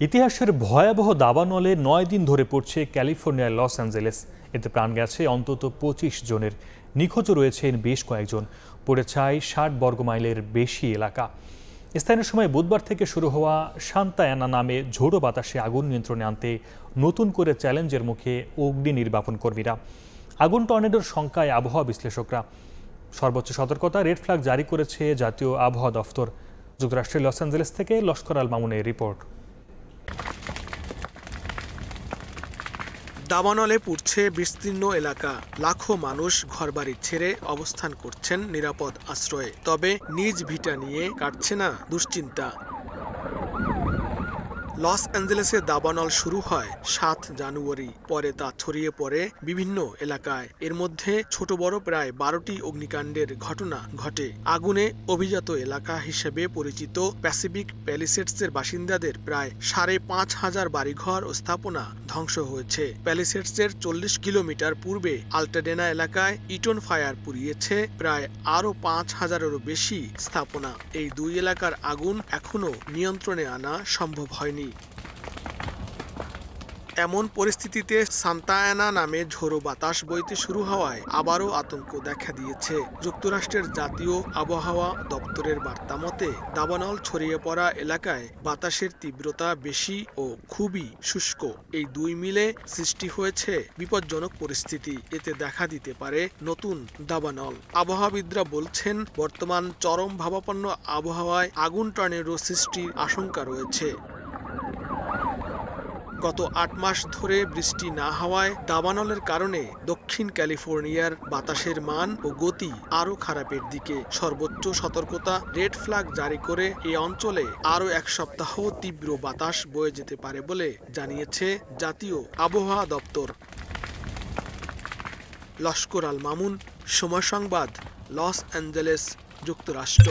ইতিহাসের ভয়াবহ দাবানলে ৯ দিন ধরে পড়ছে ক্যালিফোর্নিয়ার লস অ্যাঞ্জেলেস। এতে প্রাণ গেছে অন্তত ২৫ জনের, নিখোঁজও রয়েছেন বেশ কয়েকজন। পড়ে ছাই ৬০ বর্গমাইলের বেশি এলাকা। স্থানীয় সময় বুধবার থেকে শুরু হওয়া সান্তা অ্যানা নামে ঝোড়ো বাতাসে আগুন নিয়ন্ত্রণে আনতে নতুন করে চ্যালেঞ্জের মুখে অগ্নি নির্বাপন কর্মীরা। আগুন টর্নেডোর শঙ্কায় আবহাওয়া বিশ্লেষকরা। সর্বোচ্চ সতর্কতা রেড ফ্ল্যাগ জারি করেছে জাতীয় আবহাওয়া দফতর। যুক্তরাষ্ট্রের লস অ্যাঞ্জেলেস থেকে লস্কর আল মামুনের রিপোর্ট। দাবানলে পুড়ছে বিস্তীর্ণ এলাকা। লাখো মানুষ ঘরবাড়ি ছেড়ে অবস্থান করছেন নিরাপদ আশ্রয়ে। তবে নিজ ভিটা নিয়ে কাটছে না দুশ্চিন্তা। লস অ্যাঞ্জেলেসে দাবানল শুরু হয় ৭ জানুয়ারি। পরে তা ছড়িয়ে পড়ে বিভিন্ন এলাকায়। এর মধ্যে ছোট বড় প্রায় ১২টি অগ্নিকাণ্ডের ঘটনা ঘটে। আগুনে অভিজাত এলাকা হিসেবে পরিচিত প্যাসিফিক প্যালিসেডসের বাসিন্দাদের প্রায় ৫,৫০০ বাড়িঘর ও স্থাপনা ধ্বংস হয়েছে। প্যালিসেডসের ৪০ কিলোমিটার পূর্বে আল্টাডেনা এলাকায় ইটন ফায়ার পুড়িয়েছে প্রায় আরও ৫,০০০-এরও বেশি স্থাপনা। এই দুই এলাকার আগুন এখনও নিয়ন্ত্রণে আনা সম্ভব হয়নি। এমন পরিস্থিতিতে সান্তা অ্যানা নামে ঝোড়ো বাতাস বইতে শুরু হওয়ায় আবারও আতঙ্ক দেখা দিয়েছে। যুক্তরাষ্ট্রের জাতীয় আবহাওয়া দপ্তরের বার্তা মতে দাবানল ছড়িয়ে পড়া এলাকায় বাতাসের তীব্রতা বেশি ও খুবই শুষ্ক। এই দুই মিলে সৃষ্টি হয়েছে বিপজ্জনক পরিস্থিতি। এতে দেখা দিতে পারে নতুন দাবানল। আবহাওয়াবিদরা বলছেন, বর্তমান চরম ভাবাপন্ন আবহাওয়ায় আগুন টর্নেডো সৃষ্টির আশঙ্কা রয়েছে। গত ৮ মাস ধরে বৃষ্টি না হওয়ায় দাবানলের কারণে দক্ষিণ ক্যালিফোর্নিয়ার বাতাসের মান ও গতি আরও খারাপের দিকে। সর্বোচ্চ সতর্কতা রেড ফ্ল্যাগ জারি করে এই অঞ্চলে আরও ১ সপ্তাহ তীব্র বাতাস বয়ে যেতে পারে বলে জানিয়েছে জাতীয় আবহাওয়া দপ্তর। লস্কর আল মামুন, সময় সংবাদ, লস অ্যাঞ্জেলেস, যুক্তরাষ্ট্র।